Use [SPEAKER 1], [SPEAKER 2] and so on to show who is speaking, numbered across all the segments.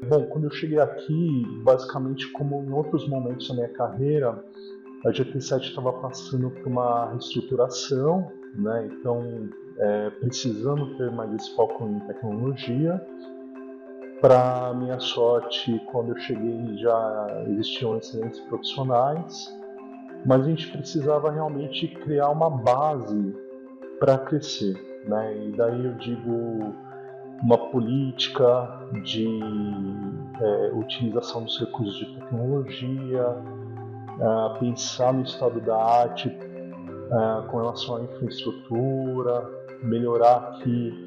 [SPEAKER 1] Bom, quando eu cheguei aqui, basicamente como em outros momentos da minha carreira, a GT7 estava passando por uma reestruturação, né? Então, precisando ter mais esse foco em tecnologia. Para minha sorte, quando eu cheguei já existiam excelentes profissionais, mas a gente precisava realmente criar uma base para crescer, né? E daí eu digo uma política de utilização dos recursos de tecnologia, pensar no estado da arte com relação à infraestrutura, melhorar aqui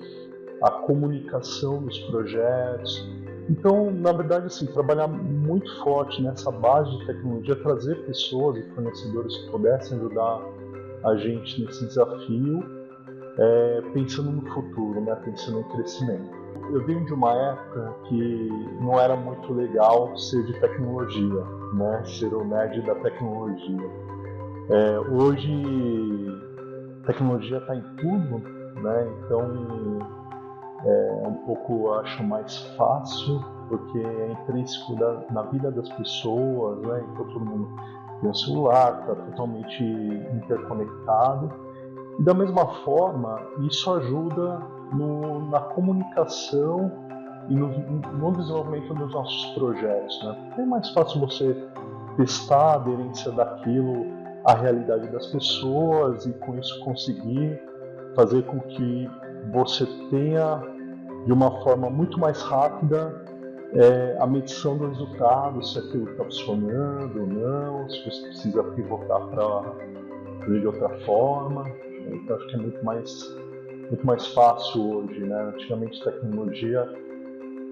[SPEAKER 1] a comunicação dos projetos. Então, na verdade, assim, trabalhar muito forte nessa base de tecnologia, trazer pessoas e fornecedores que pudessem ajudar a gente nesse desafio, pensando no futuro, né, pensando em crescimento. Eu venho de uma época que não era muito legal ser de tecnologia, né, ser o nerd da tecnologia. Hoje, a tecnologia está em tudo, né, então um pouco acho mais fácil, porque é intrínseco na vida das pessoas, né? Então todo mundo tem um celular, está totalmente interconectado. E da mesma forma, isso ajuda na comunicação e no desenvolvimento dos nossos projetos, né? Porque é mais fácil você testar a aderência daquilo à realidade das pessoas e com isso conseguir fazer com que você tenha de uma forma muito mais rápida a medição do resultado, se aquilo está funcionando ou não, se você precisa pivotar para fazer de outra forma. Então acho que é muito mais fácil hoje, né? Antigamente tecnologia,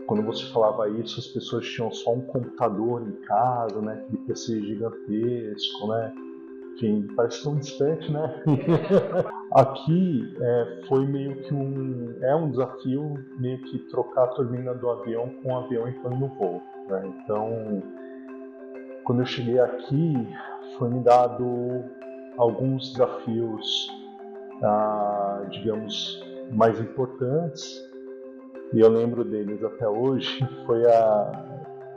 [SPEAKER 1] quando você falava isso, as pessoas tinham só um computador em casa, né? Aquele PC gigantesco, né? Enfim, parece tão distante, né? Aqui foi meio que um desafio meio que trocar a turbina do avião com o avião entrando no voo, né? Então, quando eu cheguei aqui, foi me dado alguns desafios, digamos, mais importantes, e eu lembro deles até hoje, foi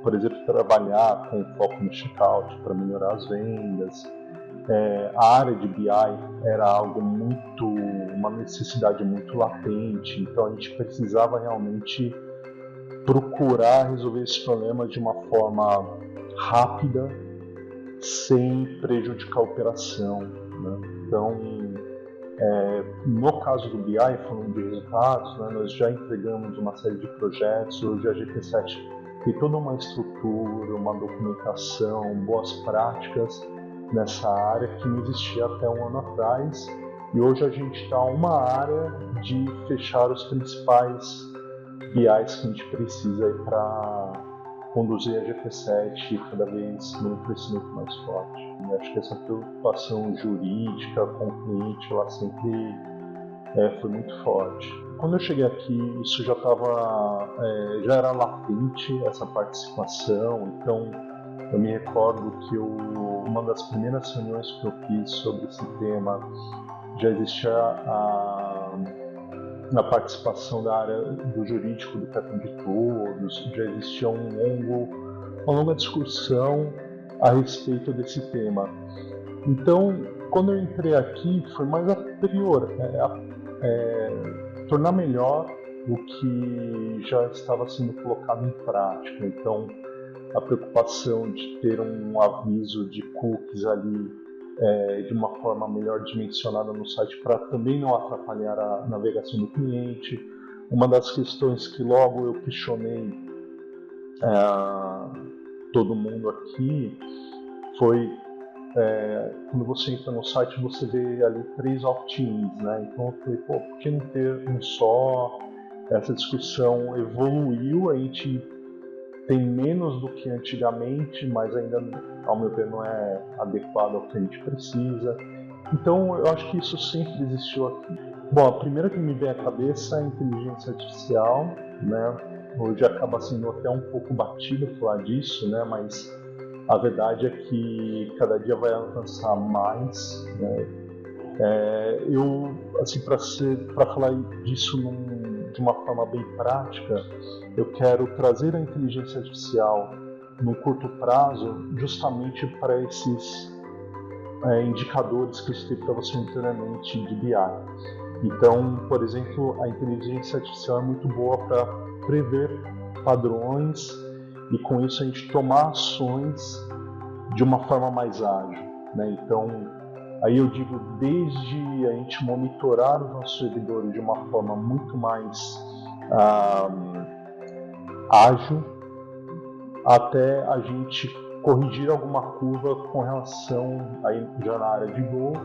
[SPEAKER 1] por exemplo, trabalhar com foco no checkout para melhorar as vendas. A área de BI era algo uma necessidade muito latente, então a gente precisava realmente procurar resolver esse problema de uma forma rápida, sem prejudicar a operação, né? Então, no caso do BI, falando de resultados, né, nós já entregamos uma série de projetos. Hoje a GT7 tem toda uma estrutura, uma documentação, boas práticas nessa área que não existia até um ano atrás. E hoje a gente está uma área de fechar os principais BIs que a gente precisa para conduzir a GT7 cada vez num crescimento mais forte. E acho que essa preocupação jurídica com o cliente, ela sempre foi muito forte. Quando eu cheguei aqui, isso já era latente, essa participação. Então, eu me recordo que uma das primeiras reuniões que eu fiz sobre esse tema já existia na participação da área do jurídico do Capim de Todos, já existia uma longa discussão a respeito desse tema. Então, quando eu entrei aqui, foi mais tornar melhor o que já estava sendo colocado em prática. Então, a preocupação de ter um aviso de cookies ali de uma forma melhor dimensionada no site para também não atrapalhar a navegação do cliente. Uma das questões que logo eu questionei todo mundo aqui foi quando você entra no site, você vê ali 3 opt-ins, né? Então eu falei, por que não ter um só? Essa discussão evoluiu, a gente tem menos do que antigamente, mas ainda, ao meu ver, não é adequado ao que a gente precisa. Então eu acho que isso sempre existiu aqui. Bom, a primeira que me vem à cabeça é a inteligência artificial, né? Hoje acaba sendo até um pouco batido falar disso, né? Mas a verdade é que cada dia vai avançar mais, né? Eu, assim, para falar disso de uma forma bem prática, eu quero trazer a inteligência artificial no curto prazo justamente para esses indicadores que eu citei para você anteriormente de BI. Então, por exemplo, a inteligência artificial é muito boa para prever padrões e com isso a gente tomar ações de uma forma mais ágil, né? Então, aí eu digo desde a gente monitorar os nossos servidores de uma forma muito mais ágil, até a gente corrigir alguma curva com relação, aí já na área de growth,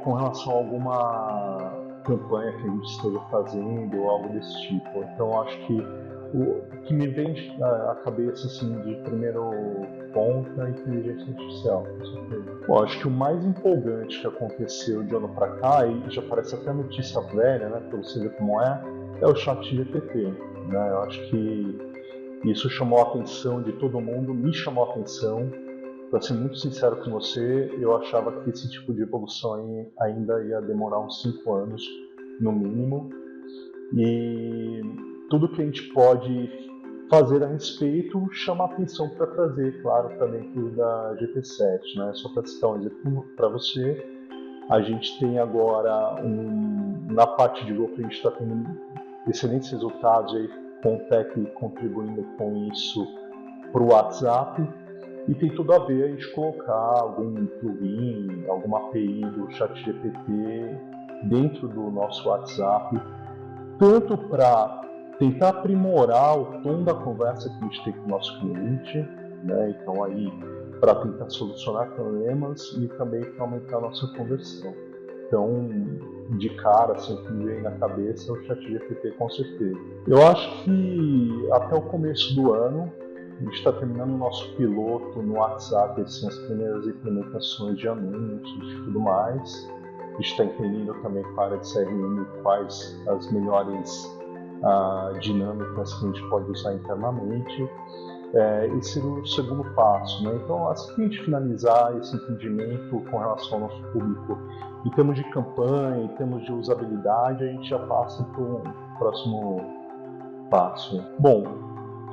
[SPEAKER 1] com relação a alguma campanha que a gente esteja fazendo ou algo desse tipo. Então acho que o que me vem à cabeça assim, de primeiro ponto é a inteligência artificial, com certeza. Bom, acho que o mais empolgante que aconteceu de ano para cá, e já parece até notícia velha, né, para você ver como é o ChatGPT. Né? Eu acho que isso chamou a atenção de todo mundo, me chamou a atenção. Para ser muito sincero com você, eu achava que esse tipo de evolução ainda ia demorar uns 5 anos, no mínimo. E tudo que a gente pode fazer a respeito chama a atenção para trazer, claro, para dentro da GT7. Né? Só para citar um exemplo para você, a gente tem agora, na parte de grupo, a gente está tendo excelentes resultados aí, com o Tech contribuindo com isso para o WhatsApp. E tem tudo a ver a gente colocar algum plugin, alguma API do ChatGPT dentro do nosso WhatsApp, tanto para tentar aprimorar o tom da conversa que a gente tem com o nosso cliente, né? Então aí para tentar solucionar problemas e também para aumentar a nossa conversão. Então, de cara, assim, o que me vem na cabeça é o ChatGPT, com certeza. Eu acho que até o começo do ano, a gente está terminando o nosso piloto no WhatsApp, assim, as primeiras implementações de anúncios e tudo mais. A gente está entendendo também com a área de CRM quais as melhores dinâmicas que a gente pode usar internamente. Esse seria o segundo passo. Né? Então, assim que a gente finalizar esse entendimento com relação ao nosso público, em termos de campanha, em termos de usabilidade, a gente já passa para o próximo passo. Bom,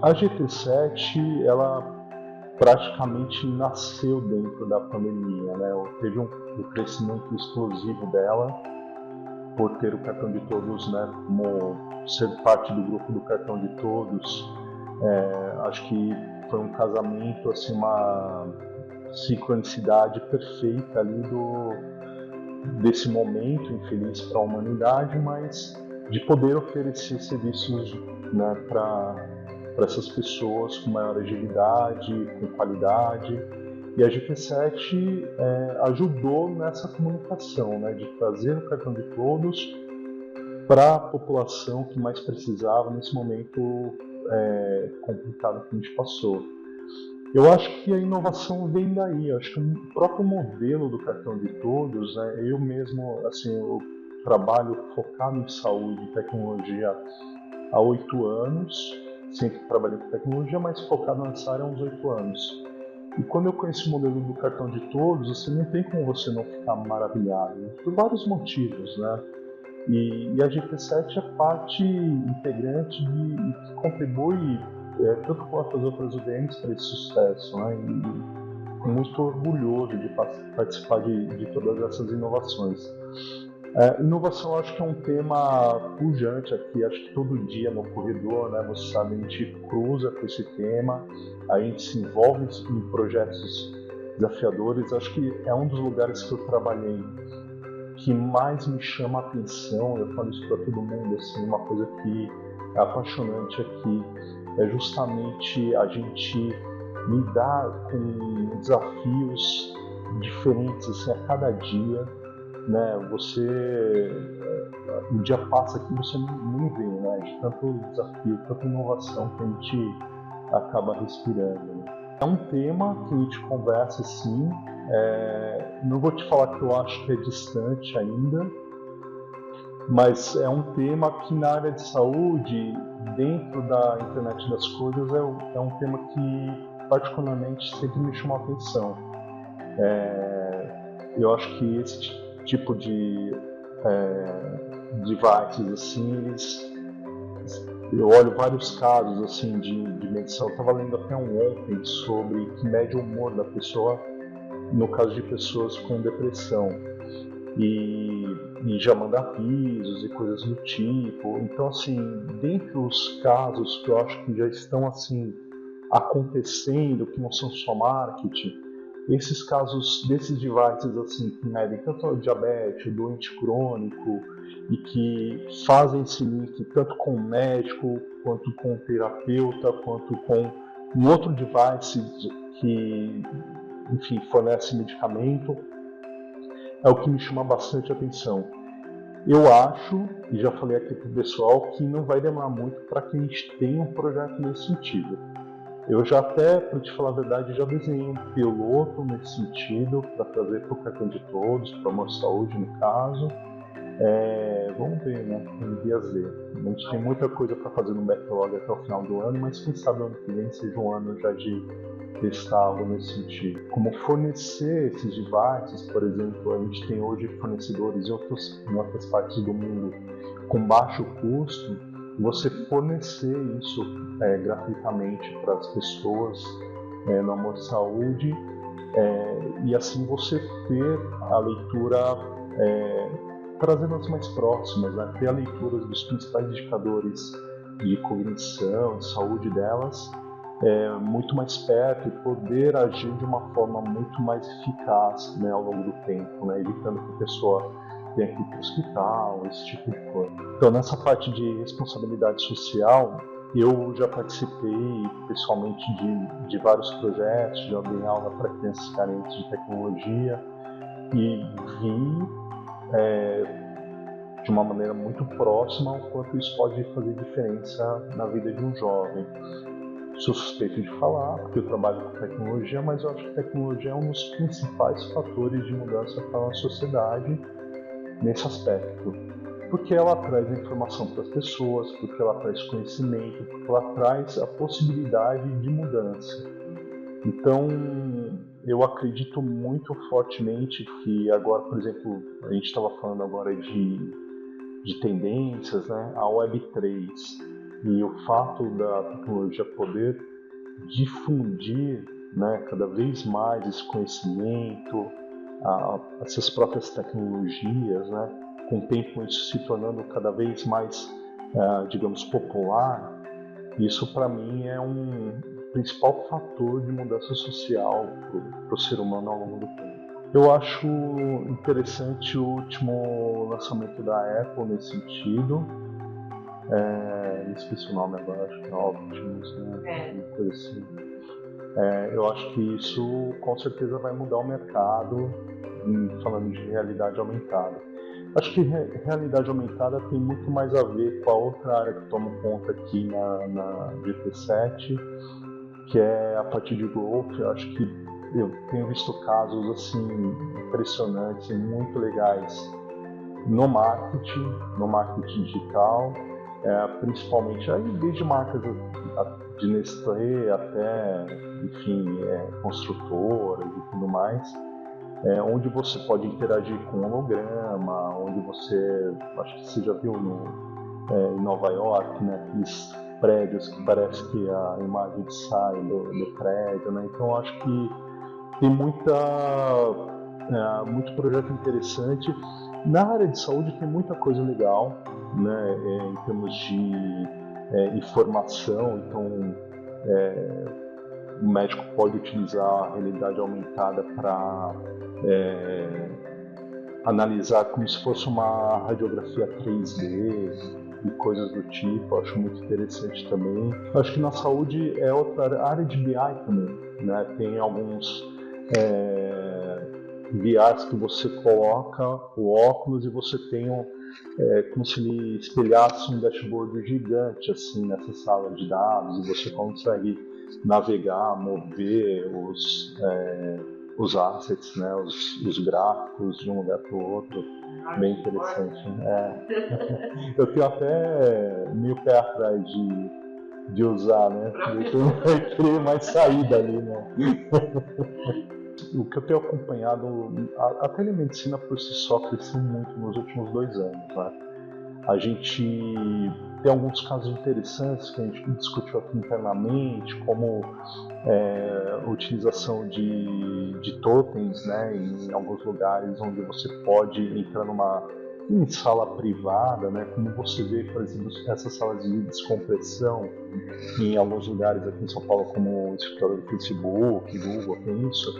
[SPEAKER 1] a GT7, ela praticamente nasceu dentro da pandemia, né? Teve um crescimento explosivo dela, por ter o cartão de todos, né? Como ser parte do grupo do cartão de todos. Acho que foi um casamento, assim, uma sincronicidade perfeita ali desse momento infeliz para a humanidade, mas de poder oferecer serviços, né, para essas pessoas com maior agilidade, com qualidade. E a GT7 ajudou nessa comunicação, né, de trazer o cartão de todos para a população que mais precisava nesse momento complicado que a gente passou. Eu acho que a inovação vem daí. Eu acho que o próprio modelo do cartão de todos, né, eu mesmo, assim, eu trabalho focado em saúde e tecnologia há 8 anos, sempre trabalhei com tecnologia, mas focado nessa área há uns 8 anos. E quando eu conheci o modelo do cartão de todos, assim, não tem como você não ficar maravilhado, por vários motivos, né? E a GT7 é parte integrante que contribui tanto quanto as outras UDMs para esse sucesso, né? E muito orgulhoso de participar de todas essas inovações. Inovação, acho que é um tema pujante aqui, acho que todo dia no corredor, né, você sabe, a gente cruza com esse tema, a gente se envolve em projetos desafiadores. Acho que é um dos lugares que eu trabalhei que mais me chama a atenção. Eu falo isso para todo mundo, assim, uma coisa que é apaixonante aqui é justamente a gente lidar com desafios diferentes, assim, a cada dia, né? Um dia passa aqui e você nem vê, né? De tanto desafio, tanta inovação que a gente acaba respirando. Né? É um tema que a gente conversa, sim. Não vou te falar que eu acho que é distante ainda, mas é um tema que na área de saúde, dentro da internet das coisas, é um tema que particularmente sempre me chamou a atenção. Eu acho que esse tipo de devices, assim, eu olho vários casos assim de medição. Eu estava lendo até ontem sobre que mede o humor da pessoa no caso de pessoas com depressão e já manda avisos e coisas do tipo. Então, assim, dentre os casos que eu acho que já estão assim acontecendo, que não são só marketing, esses casos desses devices assim que medem tanto o diabetes, o doente crônico e que fazem esse link tanto com o médico quanto com o terapeuta quanto com um outro device que, enfim, fornece medicamento, é o que me chama bastante atenção. Eu acho, e já falei aqui pro pessoal, que não vai demorar muito para que a gente tenha um projeto nesse sentido. Eu já até, para te falar a verdade, já desenhei um piloto nesse sentido, para trazer para o cartão de todos, para a Amor Saúde no caso. Vamos ver, né? Em vias Z. A gente tem muita coisa para fazer no backlog até o final do ano, mas quem sabe o ano que vem seja um ano já de testar algo nesse sentido. Como fornecer esses devices, por exemplo, a gente tem hoje fornecedores em outras partes do mundo com baixo custo, você fornecer isso gratuitamente para as pessoas no Amor Saúde e assim você ter a leitura trazendo-as mais próximas, né? Ter a leitura dos principais indicadores de cognição, de saúde delas muito mais perto e poder agir de uma forma muito mais eficaz, né, ao longo do tempo, né, evitando que a pessoa tenha que ir para o hospital, esse tipo de coisa. Então, nessa parte de responsabilidade social, eu já participei pessoalmente de vários projetos, já dei aula para crianças carentes de tecnologia e vi de uma maneira muito próxima o quanto isso pode fazer diferença na vida de um jovem. Sou suspeito de falar, porque eu trabalho com tecnologia, mas eu acho que a tecnologia é um dos principais fatores de mudança para a sociedade nesse aspecto. Porque ela traz informação para as pessoas, porque ela traz conhecimento, porque ela traz a possibilidade de mudança. Então, eu acredito muito fortemente que agora, por exemplo, a gente estava falando agora de tendências, né? A Web3 e o fato da tecnologia poder difundir, né, cada vez mais esse conhecimento, essas próprias tecnologias, né, com o tempo isso se tornando cada vez mais, digamos, popular, isso para mim é um principal fator de mudança social para o ser humano ao longo do tempo. Eu acho interessante o último lançamento da Apple nesse sentido. Esqueci o nome agora, acho que é Optimus, né? Uma coisa assim. Eu acho que isso com certeza vai mudar o mercado, falando de realidade aumentada. Acho que realidade aumentada tem muito mais a ver com a outra área que toma conta aqui na GT7, que é a parte de growth. Eu acho que eu tenho visto casos assim impressionantes e muito legais no marketing digital, principalmente aí desde marcas de Nestlé até, enfim, construtoras e tudo mais, onde você pode interagir com um holograma, onde você, acho que você já viu em Nova York, né, aqueles prédios que parece que a imagem sai do prédio, né? Então acho que tem muito projeto interessante. Na área de saúde tem muita coisa legal, né, em termos de informação. Então, o médico pode utilizar a realidade aumentada para analisar como se fosse uma radiografia 3D e coisas do tipo. Eu acho muito interessante também. Eu acho que na saúde é outra área de BI também, né? Tem alguns VRs que você coloca o óculos e você tem como se ele espelhasse um dashboard gigante assim nessa sala de dados, e você consegue navegar, mover os assets, né, os gráficos de um lugar para o outro. Bem interessante, né? Eu tenho até meio pé atrás de usar, né? Porque eu não vai querer mais sair dali, né? O que eu tenho acompanhado, a telemedicina por si só cresceu muito nos últimos 2 anos, né? A gente tem alguns casos interessantes que a gente discutiu aqui internamente, como a utilização de totens, né, em alguns lugares onde você pode entrar em sala privada, né, como você vê, por exemplo, essas salas de descompressão em alguns lugares aqui em São Paulo, como o escritório do Facebook, Google, tem isso,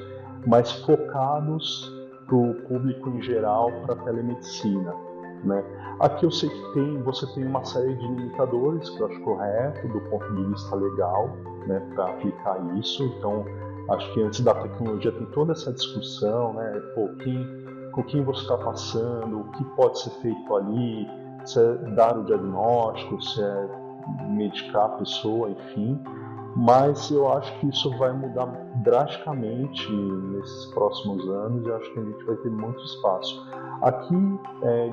[SPEAKER 1] mas focados para o público em geral, para a telemedicina. Né? Aqui eu sei que você tem uma série de limitadores que eu acho correto do ponto de vista legal, né, para aplicar isso. Então, acho que antes da tecnologia tem toda essa discussão, né, com quem você está passando, o que pode ser feito ali, se é dar o diagnóstico, se é medicar a pessoa, enfim. Mas eu acho que isso vai mudar drasticamente nesses próximos anos e acho que a gente vai ter muito espaço. Aqui,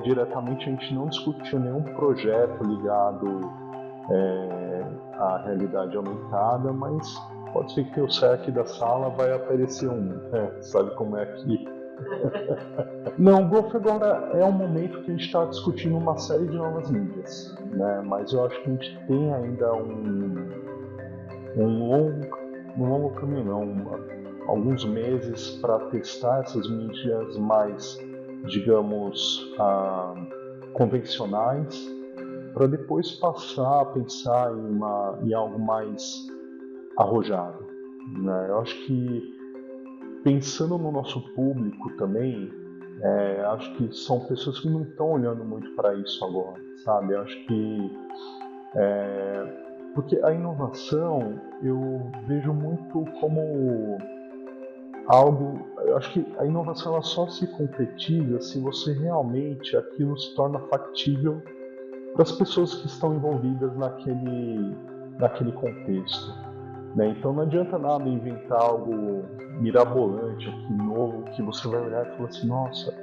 [SPEAKER 1] diretamente, a gente não discutiu nenhum projeto ligado à realidade aumentada, mas pode ser que eu saia aqui da sala vai aparecer um, sabe como é aqui. Não, o Golf agora é um momento que a gente está discutindo uma série de novas mídias, né? Mas eu acho que a gente tem ainda um longo caminho, não, alguns meses para testar essas mídias mais, digamos, convencionais, para depois passar a pensar em algo mais arrojado. Né? Eu acho que, pensando no nosso público também, acho que são pessoas que não estão olhando muito para isso agora, sabe? Eu acho que porque a inovação eu vejo muito como algo. Eu acho que a inovação ela só se concretiza se você realmente aquilo se torna factível para as pessoas que estão envolvidas naquele contexto. Né? Então não adianta nada inventar algo mirabolante, aqui, novo, que você vai olhar e falar assim, nossa,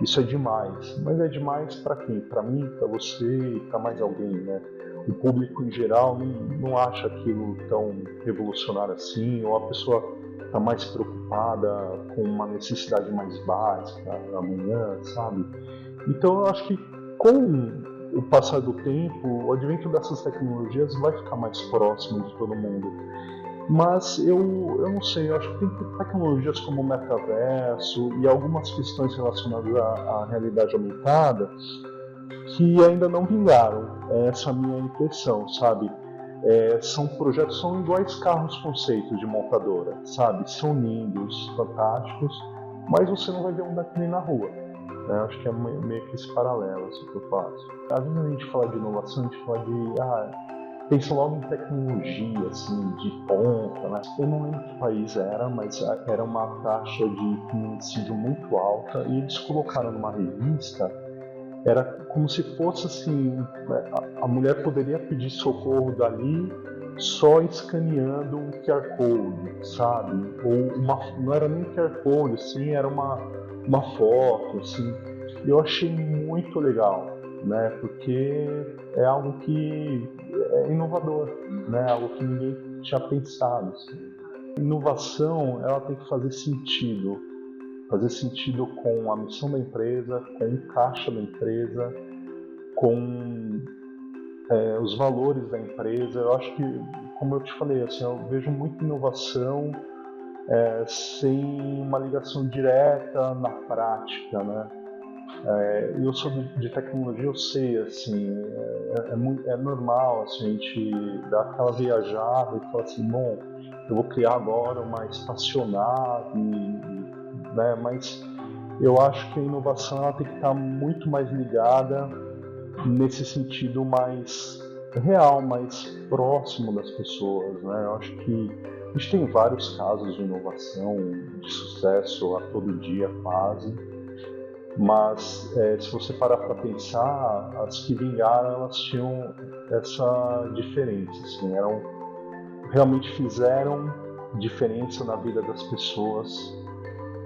[SPEAKER 1] isso é demais. Mas é demais para quem? Para mim, para você e para mais alguém, né? O público em geral não acha aquilo tão revolucionário assim, ou a pessoa está mais preocupada com uma necessidade mais básica amanhã, sabe? Então eu acho que com o passar do tempo, o advento dessas tecnologias vai ficar mais próximo de todo mundo. Mas eu não sei, eu acho que tem tecnologias como o metaverso e algumas questões relacionadas à realidade aumentada que ainda não vingaram. Essa é a minha impressão, sabe? São projetos, são iguais carros conceitos de montadora, sabe? São lindos, fantásticos, mas você não vai ver um daquele na rua. Né? Acho que é meio que esse paralelo assim, que eu faço. Às vezes a gente fala de inovação, a gente fala de pensa logo em tecnologia, assim, de ponta, né? Eu não lembro que país era, mas era uma taxa de feminicídio muito alta e eles colocaram numa revista, era como se fosse assim, a mulher poderia pedir socorro dali só escaneando um QR Code, sabe? Ou não era nem QR Code, assim, era uma foto, assim. Eu achei muito legal, né? Porque é algo que é inovador, né? Algo que ninguém tinha pensado. Assim. Inovação, ela tem que fazer sentido com a missão da empresa, com o caixa da empresa, com os valores da empresa. Eu acho que, como eu te falei, assim, eu vejo muita inovação sem uma ligação direta na prática, né? Eu sou de tecnologia, eu sei, assim, é normal assim, a gente dar aquela viajada e falar assim, bom, eu vou criar agora uma espaçonave, né? Mas eu acho que a inovação ela tem que estar muito mais ligada nesse sentido mais real, mais próximo das pessoas, né? Eu acho que a gente tem vários casos de inovação, de sucesso a todo dia quase, mas se você parar para pensar, as que vingaram elas tinham essa diferença, assim, realmente fizeram diferença na vida das pessoas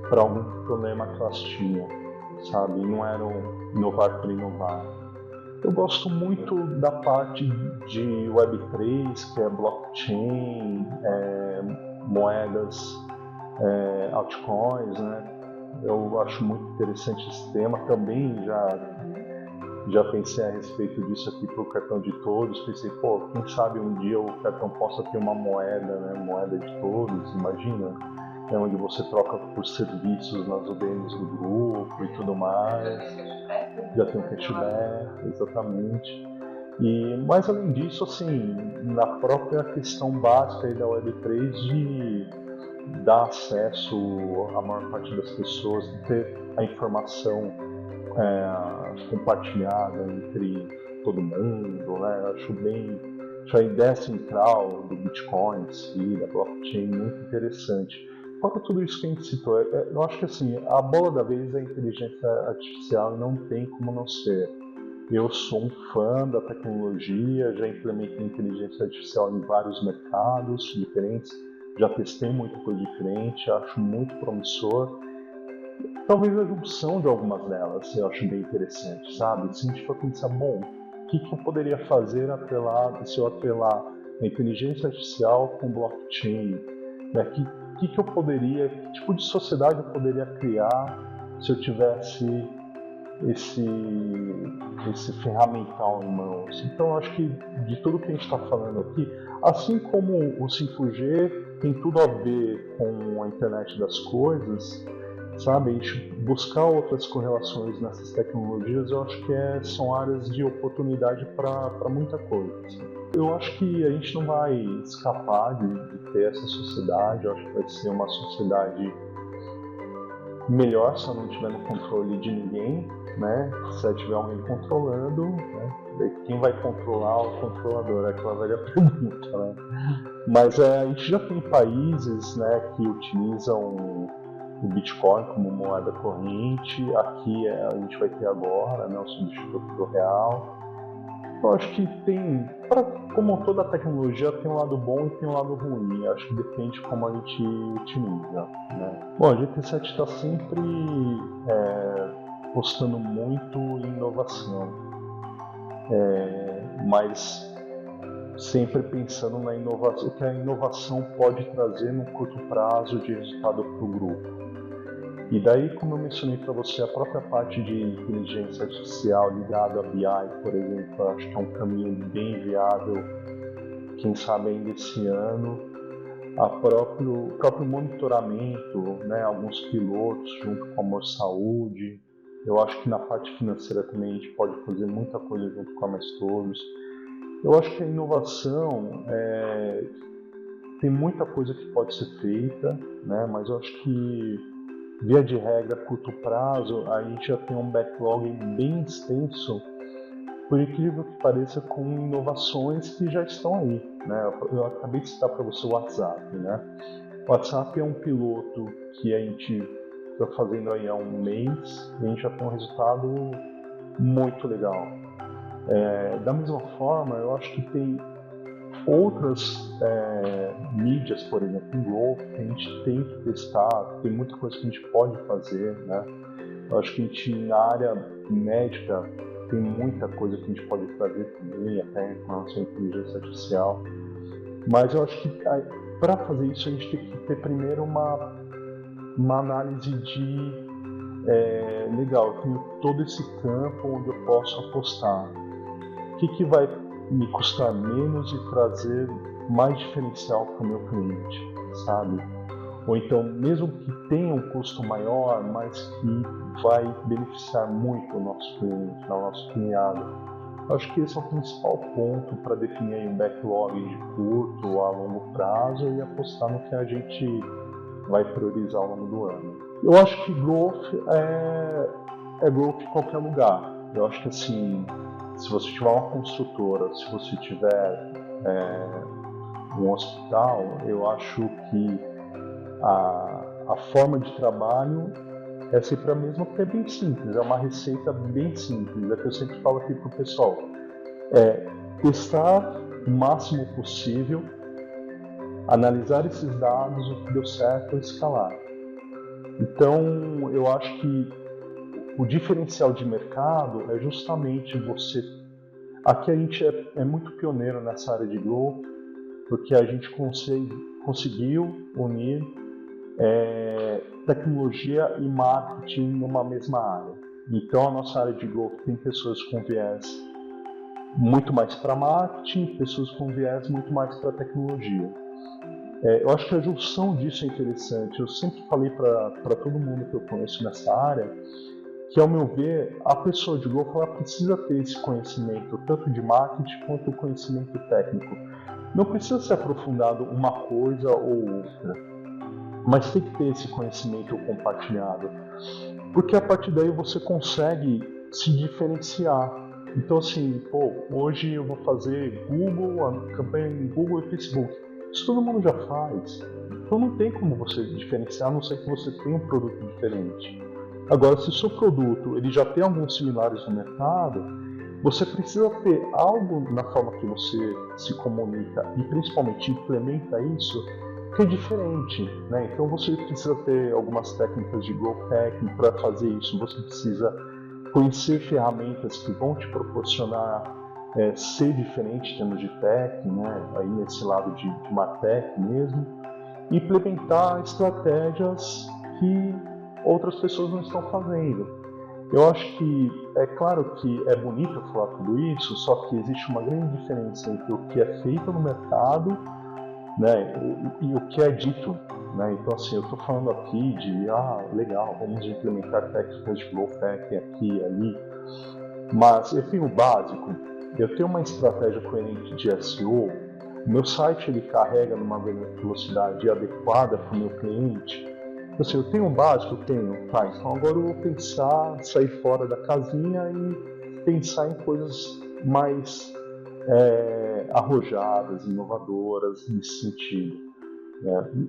[SPEAKER 1] para algum problema que elas tinham, sabe? E não eram inovar por inovar. Eu gosto muito da parte de Web3, que é blockchain, moedas, altcoins, né? Eu acho muito interessante esse tema. Também já Já pensei a respeito disso aqui para o cartão de todos. Pensei, pô, quem sabe um dia o cartão possa ter uma moeda, né? Moeda de todos, imagina. É onde você troca por serviços nas UDMs do grupo e tudo mais. Já tem um cashback, exatamente. Mas além disso, assim, na própria questão básica aí da Web3 de dar acesso à maior parte das pessoas, de ter a informação compartilhada entre todo mundo, né? Acho a ideia central do Bitcoin em si, da blockchain, muito interessante. Fora tudo isso que a gente citou, eu acho que assim, a bola da vez é a inteligência artificial e não tem como não ser. Eu sou um fã da tecnologia, já implementei inteligência artificial em vários mercados diferentes, já testei muita coisa diferente, acho muito promissor. Talvez a junção de algumas delas eu acho bem interessante, sabe? Se a gente for pensar, bom, o que eu poderia fazer se eu atrelar a inteligência artificial com blockchain? Né? Que eu poderia, que tipo de sociedade eu poderia criar se eu tivesse esse, esse ferramental em mãos? Então, eu acho que de tudo que a gente está falando aqui, assim como o 5G tem tudo a ver com a internet das coisas, sabe, a gente buscar outras correlações nessas tecnologias, eu acho que são áreas de oportunidade para muita coisa. Assim. Eu acho que a gente não vai escapar de ter essa sociedade, eu acho que vai ser uma sociedade melhor se eu não estiver no controle de ninguém, né? Se tiver alguém controlando, né? Quem vai controlar o controlador? É aquela velha pergunta, né? Mas a gente já tem países, né, que utilizam o Bitcoin como moeda corrente. Aqui a gente vai ter agora, né, o substituto do real. Eu acho que como toda tecnologia, tem um lado bom e tem um lado ruim. Eu acho que depende como a gente utiliza. Né? Bom, a GT7 está sempre postando muito em inovação, mas sempre pensando na inovação, o que a inovação pode trazer no curto prazo de resultado para o grupo. E daí, como eu mencionei para você, a própria parte de inteligência artificial ligada a BI, por exemplo, acho que é um caminho bem viável, quem sabe ainda esse ano. O próprio monitoramento, né, alguns pilotos junto com a Amor Saúde. Eu acho que na parte financeira também a gente pode fazer muita coisa junto com a Mais Todos. Eu acho que a inovação tem muita coisa que pode ser feita, né, mas eu acho que via de regra, a curto prazo, a gente já tem um backlog bem extenso, por incrível que pareça, com inovações que já estão aí. Né? Eu acabei de citar para você o WhatsApp. Né? O WhatsApp é um piloto que a gente está fazendo aí há um mês e a gente já tem um resultado muito legal. Da mesma forma, eu acho que tem outras mídias, por exemplo, em Growth, que a gente tem que testar, tem muita coisa que a gente pode fazer, né? Eu acho que a gente, na área médica, tem muita coisa que a gente pode fazer também, até com a nossa inteligência artificial. Mas eu acho que para fazer isso a gente tem que ter primeiro uma análise de legal, eu tenho todo esse campo onde eu posso apostar. O que vai me custar menos e trazer mais diferencial para o meu cliente, sabe? Ou então, mesmo que tenha um custo maior, mas que vai beneficiar muito o nosso cliente, o nosso cliente. Acho que esse é o principal ponto para definir aí um backlog de curto ou a longo prazo e apostar no que a gente vai priorizar ao longo do ano. Eu acho que growth é growth em qualquer lugar. Eu acho que assim, se você tiver uma construtora, se você tiver um hospital, eu acho que a forma de trabalho é sempre a mesma, porque é bem simples, é uma receita bem simples. É que eu sempre falo aqui pro pessoal, testar o máximo possível, analisar esses dados, o que deu certo e escalar. Então, eu acho que o diferencial de mercado é justamente você. Aqui a gente é muito pioneiro nessa área de growth, porque a gente conseguiu unir tecnologia e marketing numa mesma área. Então a nossa área de growth tem pessoas com viés muito mais para marketing, pessoas com viés muito mais para tecnologia. Eu acho que a junção disso é interessante. Eu sempre falei para todo mundo que eu conheço nessa área que, ao meu ver, a pessoa de growth ela precisa ter esse conhecimento tanto de marketing quanto o conhecimento técnico. Não precisa ser aprofundado uma coisa ou outra, mas tem que ter esse conhecimento compartilhado, porque a partir daí você consegue se diferenciar. Então assim, hoje eu vou fazer Google, a campanha em Google e Facebook. Isso todo mundo já faz. Então não tem como você diferenciar, a não ser que você tenha um produto diferente. Agora, se o seu produto ele já tem alguns similares no mercado, você precisa ter algo na forma que você se comunica e principalmente implementa isso que é diferente, né? Então você precisa ter algumas técnicas de growth hacking para fazer isso. Você precisa conhecer ferramentas que vão te proporcionar ser diferente em termos de tech, né? Aí nesse lado de martech mesmo, e implementar estratégias que outras pessoas não estão fazendo. Eu acho que é claro que é bonito falar tudo isso, só que existe uma grande diferença entre o que é feito no mercado, né, e o que é dito. Né? Então, assim, eu estou falando aqui de, legal, vamos implementar técnicas de growth hacking aqui e ali, mas eu tenho o básico, eu tenho uma estratégia coerente de SEO, o meu site ele carrega numa velocidade adequada para o meu cliente. Assim, eu tenho um básico? Tenho. Tá, então agora eu vou pensar, sair fora da casinha e pensar em coisas mais arrojadas, inovadoras nesse sentido.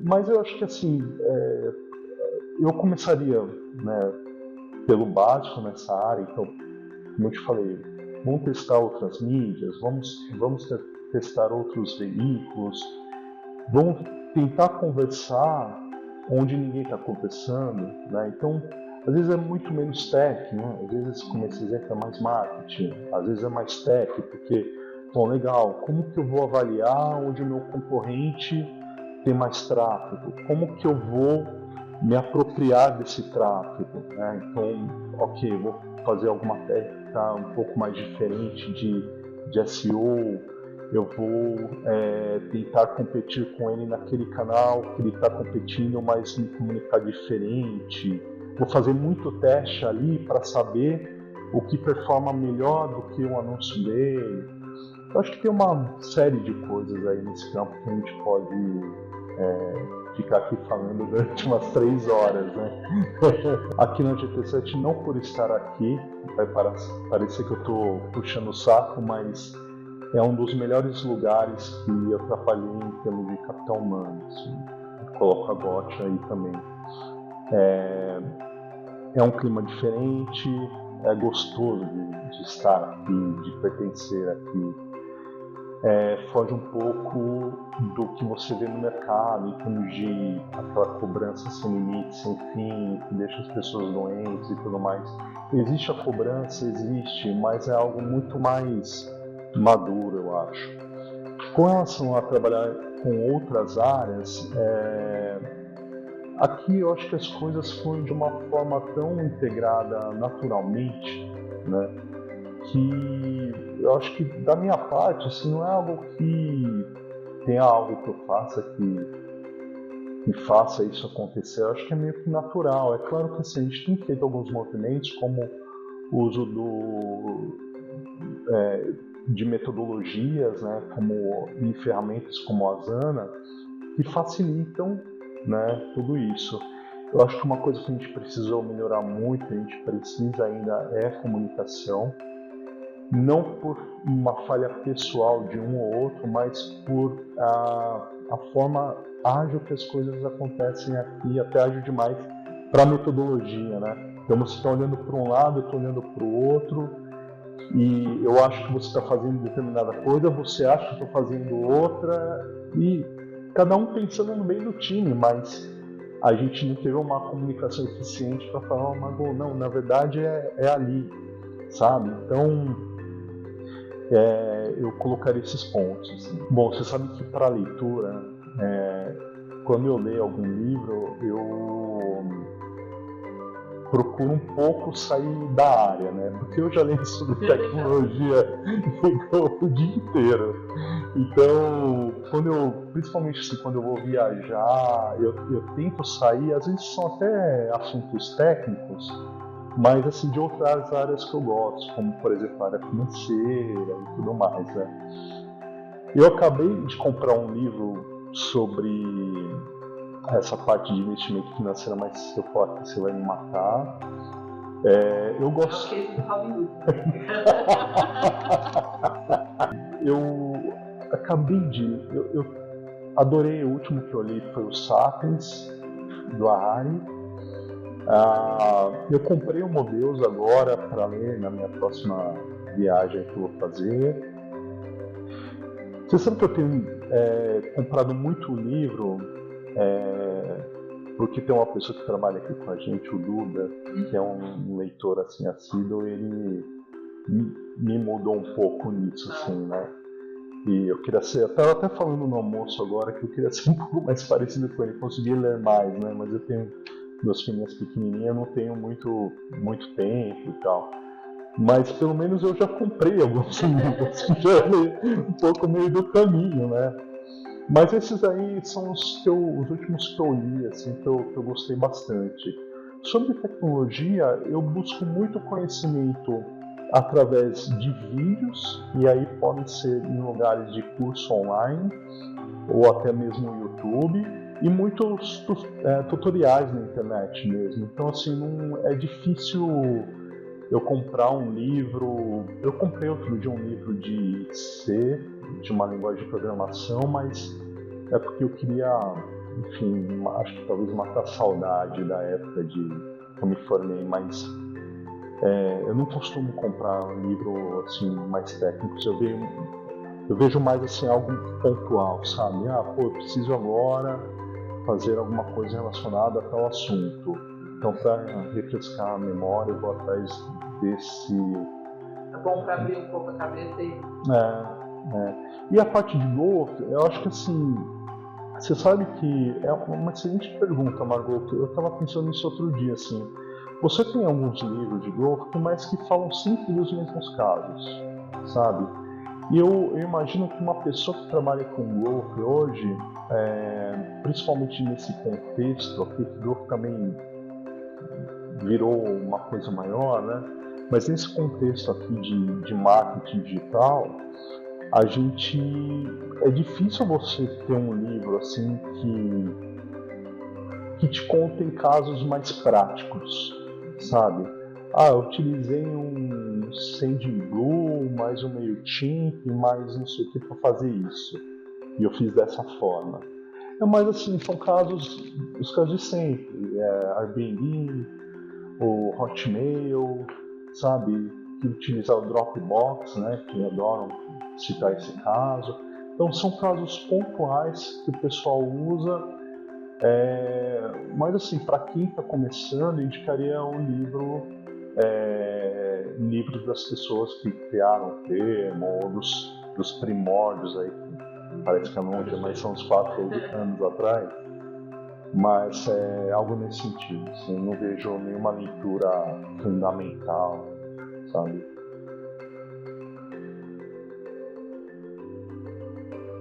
[SPEAKER 1] Mas eu acho que assim, eu começaria, né, pelo básico nessa área. Então, como eu te falei, vamos testar outras mídias, vamos testar outros veículos, vamos tentar conversar onde ninguém está conversando, né? Então, às vezes é muito menos tech, né? Às vezes, como esse exemplo, é mais marketing, às vezes é mais tech, porque, bom, legal, como que eu vou avaliar onde o meu concorrente tem mais tráfego? Como que eu vou me apropriar desse tráfego? Né? Então, ok, vou fazer alguma técnica um pouco mais diferente de SEO, eu vou tentar competir com ele naquele canal que ele está competindo, mas me comunicar diferente. Vou fazer muito teste ali para saber o que performa melhor do que o anúncio dele. Eu acho que tem uma série de coisas aí nesse campo que a gente pode ficar aqui falando durante umas 3 horas, né? Aqui na GT7, não por estar aqui, vai parecer que eu estou puxando o saco, mas é um dos melhores lugares que eu trabalhei em termos de capital humano. Assim. Coloco a GOT aí também. É um clima diferente, é gostoso de estar aqui, de pertencer aqui. Foge um pouco do que você vê no mercado, em termos de aquela cobrança sem limite, sem fim, que deixa as pessoas doentes e tudo mais. Existe a cobrança, existe, mas é algo muito mais maduro, eu acho. Com relação a trabalhar com outras áreas, aqui eu acho que as coisas fluem de uma forma tão integrada naturalmente, né? Que eu acho que da minha parte, assim, não é algo que tenha algo que eu faça que faça isso acontecer. Eu acho que é meio que natural. É claro que assim, a gente tem feito alguns movimentos, como o uso de metodologias, né, em ferramentas como a Asana, que facilitam, né, tudo isso. Eu acho que uma coisa que a gente precisou melhorar muito, a gente precisa ainda é a comunicação. Não por uma falha pessoal de um ou outro, mas por a forma ágil que as coisas acontecem aqui, até ágil demais para a metodologia, né? Então você está olhando para um lado, eu estou olhando para o outro, e eu acho que você está fazendo determinada coisa, você acha que eu estou fazendo outra, e cada um pensando no bem do time, mas a gente não teve uma comunicação eficiente para falar, Mago, não, na verdade é ali, sabe? Então, eu colocaria esses pontos. Assim. Bom, você sabe que para leitura, quando eu leio algum livro, procuro um pouco sair da área, né? Porque eu já leio sobre tecnologia o dia inteiro. Então, principalmente assim, quando eu vou viajar, eu tento sair, às vezes são até assuntos técnicos, mas assim, de outras áreas que eu gosto, como por exemplo a área financeira e tudo mais, né? Eu acabei de comprar um livro sobre essa parte de investimento financeiro, mas se eu falar que você vai me matar. Eu gosto. Eu acabei de. Eu adorei, o último que eu li foi o Sapiens, do Harari. Eu comprei o Mobius agora para ler na minha próxima viagem que eu vou fazer. Você sabe que eu tenho comprado muito livro, porque tem uma pessoa que trabalha aqui com a gente, o Duda, que é um leitor assim assíduo, ele me mudou um pouco nisso, assim, né? E eu queria ser, eu estava até falando no almoço agora que eu queria ser um pouco mais parecido com ele, conseguir ler mais, né? Mas eu tenho duas filhinhas pequenininhas, eu não tenho muito tempo e tal. Mas pelo menos eu já comprei alguns livros que já li um pouco meio do caminho, né? Mas esses aí são os últimos que eu li, assim, que eu gostei bastante. Sobre tecnologia, eu busco muito conhecimento através de vídeos, e aí podem ser em lugares de curso online, ou até mesmo no YouTube, e muitos tutoriais na internet mesmo. Então, assim, não é difícil eu comprar um livro. Eu comprei outro dia um livro de C, de uma linguagem de programação, mas é porque eu queria, enfim, acho que talvez matar a saudade da época de que eu me formei, mas eu não costumo comprar um livro assim mais técnicos. Eu vejo mais assim algo pontual, sabe? Pô, eu preciso agora fazer alguma coisa relacionada a tal assunto. Então, para refrescar a memória, eu vou atrás desse.
[SPEAKER 2] É bom para abrir um pouco a cabeça e.
[SPEAKER 1] E a parte de golf, eu acho que assim, você sabe que é uma excelente pergunta, Margot. Eu estava pensando nisso outro dia, assim. Você tem alguns livros de golfe, mas que falam sempre dos mesmos casos, sabe? E eu imagino que uma pessoa que trabalha com golfe hoje, principalmente nesse contexto aqui, que o golfe também virou uma coisa maior, né? Mas nesse contexto aqui de marketing digital, a gente é difícil você ter um livro assim que te contem casos mais práticos, sabe? Eu utilizei um Sendinblue, mais um MailChimp, mais não sei o que para fazer isso. E eu fiz dessa forma. Mas assim, são os casos de sempre. Airbnb, o Hotmail, sabe? Que utilizar o Dropbox, né? Que adoram citar esse caso. Então são casos pontuais que o pessoal usa. Mas assim, para quem está começando, eu indicaria um livros das pessoas que criaram o termo, ou dos primórdios aí, que parece que é longe, mas são uns 4 anos atrás. Mas é algo nesse sentido, assim, não vejo nenhuma leitura fundamental, sabe?